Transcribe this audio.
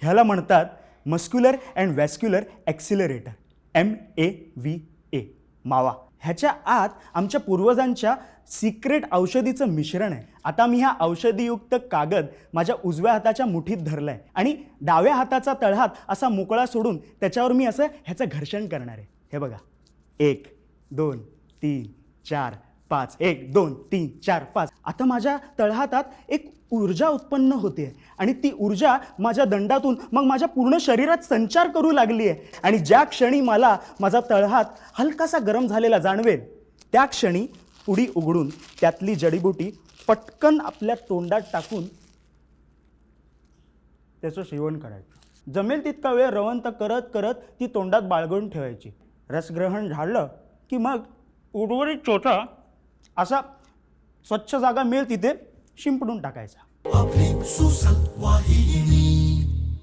ह्याला म्हणतात muscular and वॅस्क्युलर accelerator, MAVA, मावा. ह्याच्या आत आमच्या पूर्वजांच्या सिक्रेट औषधीचं मिश्रण आहे. आता मी हा औषधीयुक्त कागद माझ्या उजव्या हाताच्या मुठीत धरलाय आणि डाव्या हाताचा तळहात असा मोकळा सोडून त्याच्यावर मी असं ह्याचं घर्षण करणार आहे. हे बघा, 1 2 3 4 5, 1 2 3 4 5. आता माझ्या तळहातात एक ऊर्जा उत्पन्न होते आणि ती ऊर्जा माझ्या दंडातून मग माझ्या पूर्ण शरीरात संचार करू लागली आहे. आणि ज्या क्षणी मला माझा तळहात हलकासा गरम झालेला जाणवेल त्या क्षणी पुडी उघडून त्यातली जडीबुटी पटकन आपल्या तोंडात टाकून त्याचं सेवन करायचं. जमेल तितका वेळ रवंत करत करत ती तोंडात बाळगून ठेवायची. रसग्रहण झालं की मग उर्वरित चोथा असा स्वच्छ जागा मिळेल तिथे शिंपडून टाकायचा.